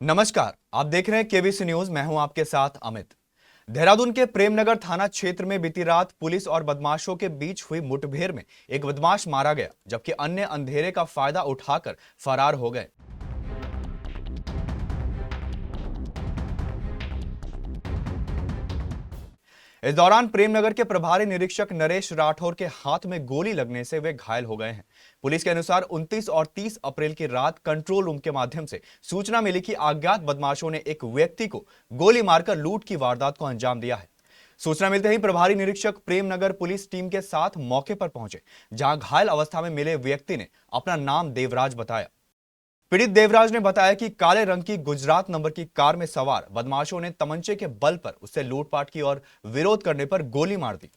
नमस्कार, आप देख रहे हैं केबीसी न्यूज। मैं हूं आपके साथ अमित। देहरादून के प्रेमनगर थाना क्षेत्र में बीती रात पुलिस और बदमाशों के बीच हुई मुठभेड़ में एक बदमाश मारा गया, जबकि अन्य अंधेरे का फायदा उठाकर फरार हो गए। इस दौरान प्रेमनगर के प्रभारी निरीक्षक नरेश राठौर के हाथ में गोली लगने से वे घायल हो गए हैं। पुलिस के अनुसार 29 और 30 अप्रैल की रात कंट्रोल रूम के माध्यम से सूचना मिली कि अज्ञात बदमाशों ने एक व्यक्ति को गोली मारकर लूट की वारदात को अंजाम दिया है। सूचना मिलते ही प्रभारी निरीक्षक प्रेमनगर पुलिस टीम के साथ मौके पर पहुंचे, जहां घायल अवस्था में मिले व्यक्ति ने अपना नाम देवराज बताया। पीड़ित देवराज ने बताया कि काले रंग की गुजरात नंबर की कार में सवार बदमाशों ने तमंचे के बल पर उससे लूटपाट की और विरोध करने पर गोली मार दी।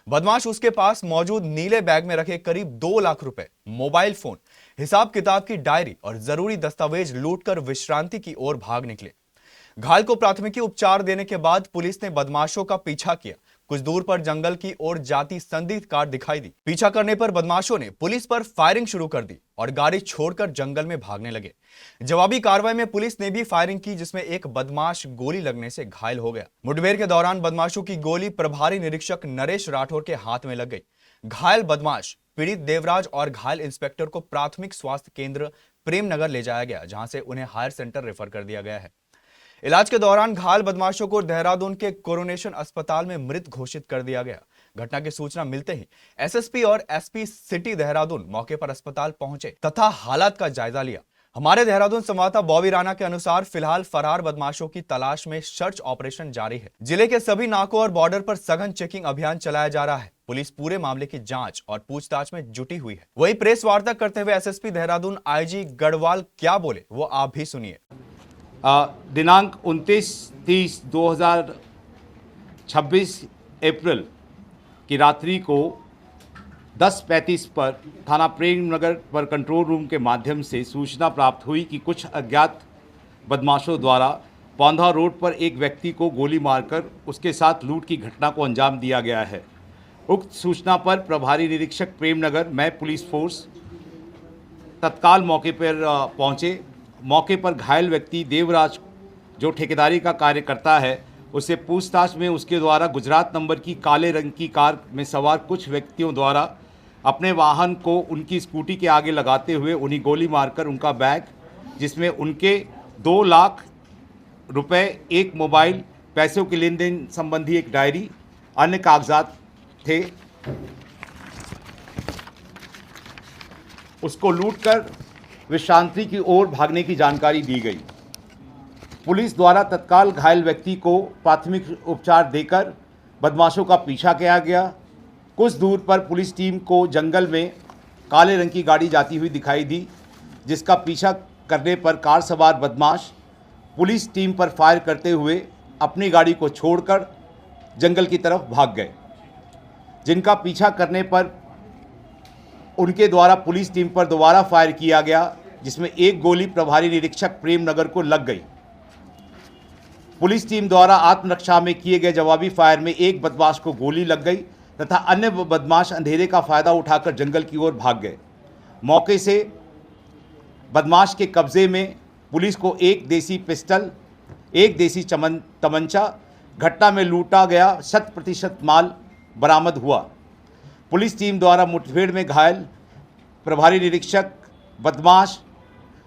बदमाश उसके पास मौजूद नीले बैग में रखे करीब 2 लाख रुपए, मोबाइल फोन, हिसाब किताब की डायरी और जरूरी दस्तावेज लूटकर विश्रांति की ओर भाग निकले। घायल को प्राथमिकी उपचार देने के बाद पुलिस ने बदमाशों का पीछा किया। कुछ दूर पर जंगल की ओर जाती संदिग्ध कार दिखाई दी। पीछा करने पर बदमाशों ने पुलिस पर फायरिंग शुरू कर दी और गाड़ी छोड़कर जंगल में भागने लगे। जवाबी कार्रवाई में पुलिस ने भी फायरिंग की, जिसमें एक बदमाश गोली लगने से घायल हो गया। मुठभेड़ के दौरान बदमाशों की गोली प्रभारी निरीक्षक नरेश राठौर के हाथ में लग गई। घायल बदमाश पीड़ित देवराज और घायल इंस्पेक्टर को प्राथमिक स्वास्थ्य केंद्र प्रेमनगर ले जाया गया, जहां से उन्हें हायर सेंटर रेफर कर दिया गया है। इलाज के दौरान घायल बदमाशों को देहरादून के कोरोनेशन अस्पताल में मृत घोषित कर दिया गया। घटना की सूचना मिलते ही एसएसपी और एसपी सिटी देहरादून मौके पर अस्पताल पहुंचे तथा हालात का जायजा लिया। हमारे देहरादून संवाददाता बॉबी राणा के अनुसार फिलहाल फरार बदमाशों की तलाश में सर्च ऑपरेशन जारी है। जिले के सभी नाकों और बॉर्डर पर सघन चेकिंग अभियान चलाया जा रहा है। पुलिस पूरे मामले की जांच और पूछताछ में जुटी हुई है। वहीं प्रेस वार्ता करते हुए एसएसपी देहरादून आईजी गढ़वाल क्या बोले, वो आप भी सुनिए। दिनांक 29/30/2026 अप्रैल की रात्रि को 10:35 पर थाना प्रेमनगर पर कंट्रोल रूम के माध्यम से सूचना प्राप्त हुई कि कुछ अज्ञात बदमाशों द्वारा पौंधा रोड पर एक व्यक्ति को गोली मारकर उसके साथ लूट की घटना को अंजाम दिया गया है। उक्त सूचना पर प्रभारी निरीक्षक प्रेमनगर मैं पुलिस फोर्स तत्काल मौके पर पहुँचे। मौके पर घायल व्यक्ति देवराज, जो ठेकेदारी का कार्य करता है, उससे पूछताछ में उसके द्वारा गुजरात नंबर की काले रंग की कार में सवार कुछ व्यक्तियों द्वारा अपने वाहन को उनकी स्कूटी के आगे लगाते हुए उन्हें गोली मारकर उनका बैग, जिसमें उनके 2 लाख रुपए, एक मोबाइल, पैसों के लेन देन संबंधी एक डायरी, अन्य कागजात थे, उसको लूटकर विश्रांति की ओर भागने की जानकारी दी गई। पुलिस द्वारा तत्काल घायल व्यक्ति को प्राथमिक उपचार देकर बदमाशों का पीछा किया गया। कुछ दूर पर पुलिस टीम को जंगल में काले रंग की गाड़ी जाती हुई दिखाई दी, जिसका पीछा करने पर कार सवार बदमाश पुलिस टीम पर फायर करते हुए अपनी गाड़ी को छोड़कर जंगल की तरफ भाग गए, जिनका पीछा करने पर उनके द्वारा पुलिस टीम पर दोबारा फायर किया गया, जिसमें एक गोली प्रभारी निरीक्षक प्रेमनगर को लग गई। पुलिस टीम द्वारा आत्मरक्षा में किए गए जवाबी फायर में एक बदमाश को गोली लग गई तथा अन्य बदमाश अंधेरे का फायदा उठाकर जंगल की ओर भाग गए। मौके से बदमाश के कब्जे में पुलिस को एक देसी पिस्टल, एक देसी तमंचा, घटना में लूटा गया 100% माल बरामद हुआ। पुलिस टीम द्वारा मुठभेड़ में घायल प्रभारी निरीक्षक, बदमाश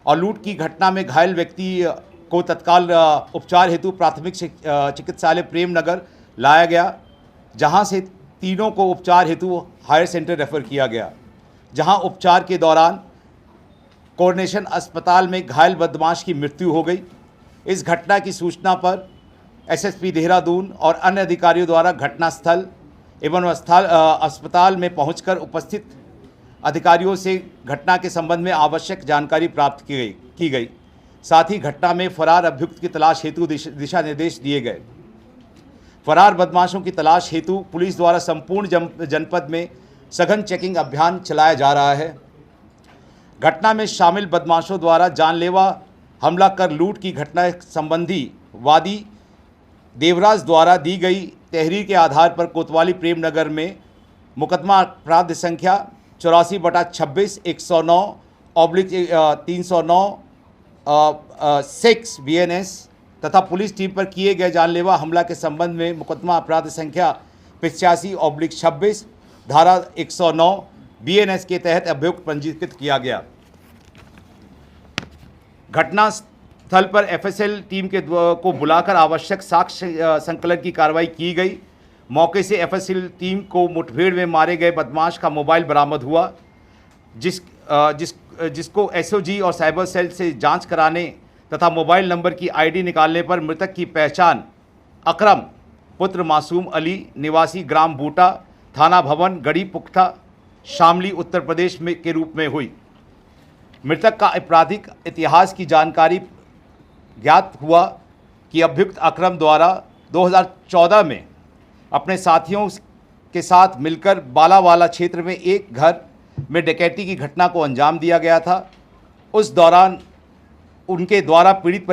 और लूट की घटना में घायल व्यक्ति को तत्काल उपचार हेतु प्राथमिक चिकित्सालय प्रेमनगर लाया गया, जहां से तीनों को उपचार हेतु हायर सेंटर रेफर किया गया, जहां उपचार के दौरान कोरोनेशन अस्पताल में घायल बदमाश की मृत्यु हो गई। इस घटना की सूचना पर एसएसपी देहरादून और अन्य अधिकारियों द्वारा घटनास्थल एवं अस्पताल में पहुंचकर उपस्थित अधिकारियों से घटना के संबंध में आवश्यक जानकारी प्राप्त की गई। साथ ही घटना में फरार अभियुक्त की तलाश हेतु दिशा निर्देश दिए गए। फरार बदमाशों की तलाश हेतु पुलिस द्वारा संपूर्ण जनपद में सघन चेकिंग अभियान चलाया जा रहा है। घटना में शामिल बदमाशों द्वारा जानलेवा हमला कर लूट की घटना संबंधी वादी देवराज द्वारा दी गई तहरीर के आधार पर कोतवाली प्रेमनगर में मुकदमा अपराध संख्या 84/26 109/309 6 BNS तथा पुलिस टीम पर किए गए जानलेवा हमला के संबंध में मुकदमा अपराध संख्या 85/26 धारा 109 BNS के तहत अभियुक्त पंजीकृत किया गया। घटना स्थल पर FSL टीम को बुलाकर आवश्यक साक्ष्य संकलन की कार्रवाई की गई। मौके से FSL टीम को मुठभेड़ में मारे गए बदमाश का मोबाइल बरामद हुआ, जिसको SOG और साइबर सेल से जांच कराने तथा मोबाइल नंबर की ID निकालने पर मृतक की पहचान अकरम पुत्र मासूम अली निवासी ग्राम बूटा, थाना भवन, गढ़ी पुख्ता, शामली, उत्तर प्रदेश के रूप में हुई। मृतक का आपराधिक इतिहास की जानकारी ज्ञात हुआ कि अभियुक्त अकरम द्वारा 2014 में अपने साथियों के साथ मिलकर बालावाला क्षेत्र में एक घर में डकैती की घटना को अंजाम दिया गया था। उस दौरान उनके द्वारा पीड़ित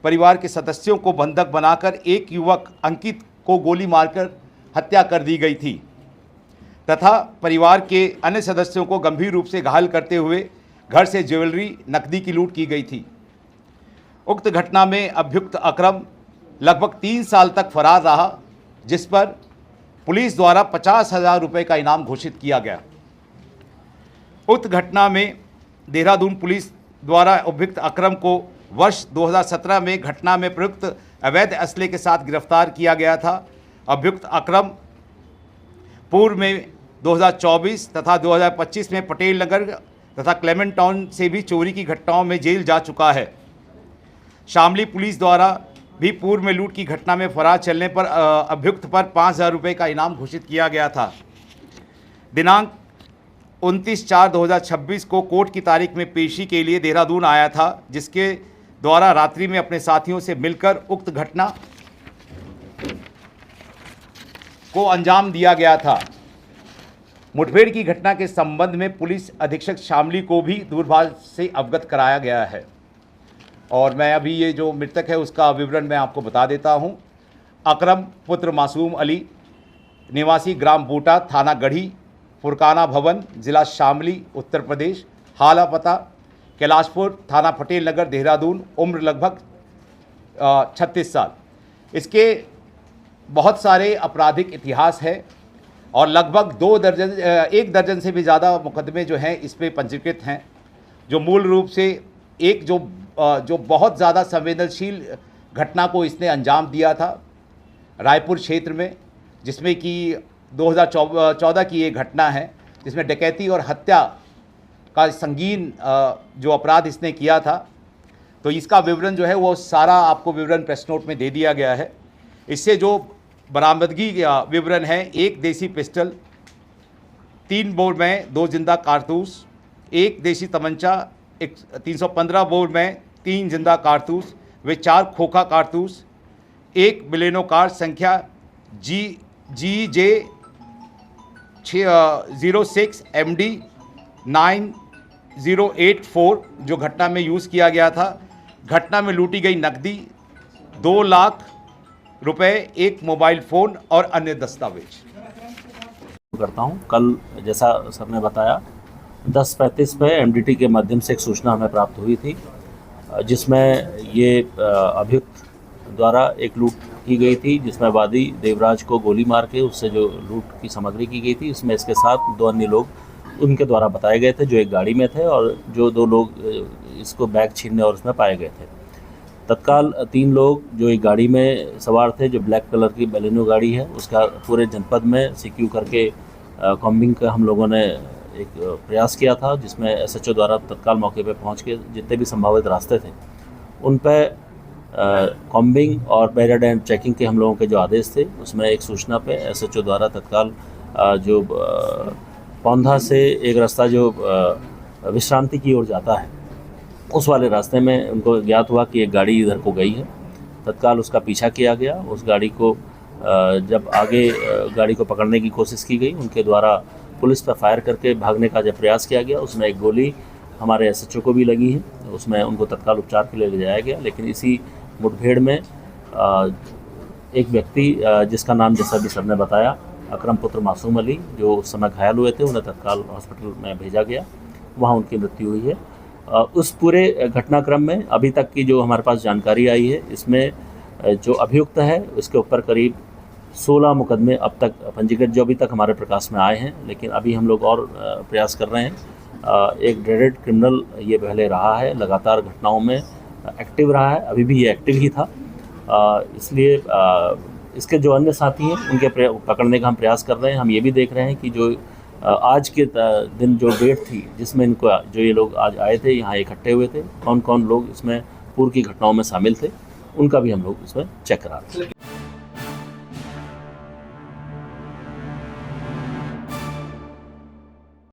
परिवार के सदस्यों को बंधक बनाकर एक युवक अंकित को गोली मारकर हत्या कर दी गई थी तथा परिवार के अन्य सदस्यों को गंभीर रूप से घायल करते हुए घर से ज्वेलरी, नकदी की लूट की गई थी। उक्त घटना में अभियुक्त अकरम लगभग 3 साल तक फरार रहा, जिस पर पुलिस द्वारा 50,000 रुपये का इनाम घोषित किया गया। उक्त घटना में देहरादून पुलिस द्वारा अभियुक्त अकरम को वर्ष 2017 में घटना में प्रयुक्त अवैध असले के साथ गिरफ्तार किया गया था। अभियुक्त अकरम पूर्व में 2024 तथा 2025 में पटेल नगर तथा क्लेमेंट टाउन से भी चोरी की घटनाओं में जेल जा चुका है। शामली पुलिस द्वारा भी पूर्व में लूट की घटना में फरार चलने पर अभियुक्त पर 5,000 रुपये का इनाम घोषित किया गया था। दिनांक 29/4/2026 को कोर्ट की तारीख में पेशी के लिए देहरादून आया था, जिसके द्वारा रात्रि में अपने साथियों से मिलकर उक्त घटना को अंजाम दिया गया था। मुठभेड़ की घटना के संबंध में पुलिस अधीक्षक शामली को भी दूरभाष से अवगत कराया गया है। और मैं अभी ये जो मृतक है उसका विवरण मैं आपको बता देता हूं। अकरम पुत्र मासूम अली निवासी ग्राम बूटा, थाना गढ़ी, फुरकाना भवन, जिला शामली, उत्तर प्रदेश। हाला पता कैलाशपुर, थाना पटेल नगर, देहरादून। उम्र लगभग 36 साल। इसके बहुत सारे आपराधिक इतिहास है और लगभग 1 दर्जन से भी ज़्यादा मुकदमे जो हैं इस पे पंजीकृत हैं, जो मूल रूप से एक जो बहुत ज़्यादा संवेदनशील घटना को इसने अंजाम दिया था रायपुर क्षेत्र में, जिसमें कि 2014 की ये घटना है, जिसमें डकैती और हत्या का संगीन जो अपराध इसने किया था। तो इसका विवरण जो है वो सारा आपको विवरण प्रेस नोट में दे दिया गया है। इससे जो बरामदगी विवरण है, 1 देसी पिस्टल, 3 बोर में 2 जिंदा कारतूस, 1 देसी तमंचा, 315 बोर में 3 जिंदा कारतूस व 4 खोखा कारतूस, 1 बिलेनो कार संख्या GJ 06 MD 9084 जो घटना में यूज़ किया गया था। घटना में लूटी गई नकदी 2 लाख रुपए, 1 मोबाइल फ़ोन और अन्य दस्तावेज करता हूं। कल जैसा सर ने बताया 10:35 पे MDT के माध्यम से एक सूचना हमें प्राप्त हुई थी, जिसमें ये अभियुक्त द्वारा एक लूट की गई थी, जिसमें वादी देवराज को गोली मार के उससे जो लूट की सामग्री की गई थी, इसमें इसके साथ 2 अन्य लोग उनके द्वारा बताए गए थे, जो एक गाड़ी में थे और जो 2 लोग इसको बैग छीनने और उसमें पाए गए थे। तत्काल 3 लोग जो एक गाड़ी में सवार थे, जो ब्लैक कलर की बलेनो गाड़ी है, उसका पूरे जनपद में सिक्योर करके कॉम्बिंग का हम लोगों ने एक प्रयास किया था, जिसमें SHO द्वारा तत्काल मौके पे पहुंच के जितने भी संभावित रास्ते थे उन पर कॉम्बिंग और बैरियर एंड चेकिंग के हम लोगों के जो आदेश थे, उसमें एक सूचना पे SHO द्वारा तत्काल जो पौंधा से एक रास्ता जो विश्रांति की ओर जाता है, उस वाले रास्ते में उनको ज्ञात हुआ कि एक गाड़ी इधर को गई है। तत्काल उसका पीछा किया गया। उस गाड़ी को जब आगे गाड़ी को पकड़ने की कोशिश की गई, उनके द्वारा पुलिस पर फायर करके भागने का जब प्रयास किया गया, उसमें एक गोली हमारे SHO को भी लगी है। उसमें उनको तत्काल उपचार के लिए ले जाया गया। लेकिन इसी मुठभेड़ में एक व्यक्ति जिसका नाम जैसा भी सर ने बताया अकरम पुत्र मासूम अली, जो उस समय घायल हुए थे, उन्हें तत्काल हॉस्पिटल में भेजा गया, वहाँ उनकी मृत्यु हुई है। उस पूरे घटनाक्रम में अभी तक की जो हमारे पास जानकारी आई है, इसमें जो अभियुक्त है उसके ऊपर करीब 16 मुकदमे अब तक पंजीकृत जो अभी तक हमारे प्रकाश में आए हैं, लेकिन अभी हम लोग और प्रयास कर रहे हैं। एक ड्रेडेड क्रिमिनल ये पहले रहा है, लगातार घटनाओं में एक्टिव रहा है, अभी भी ये एक्टिव ही था, इसलिए इसके जो अन्य साथी हैं उनके पकड़ने का हम प्रयास कर रहे हैं। हम ये भी देख रहे हैं कि जो आज के दिन जो डेट थी जिसमें इनको जो ये लोग आज आए थे, यहाँ इकट्ठे हुए थे, कौन कौन लोग इसमें पूर्व की घटनाओं में शामिल थे, उनका भी हम लोग इसमें चेक करा रहे हैं।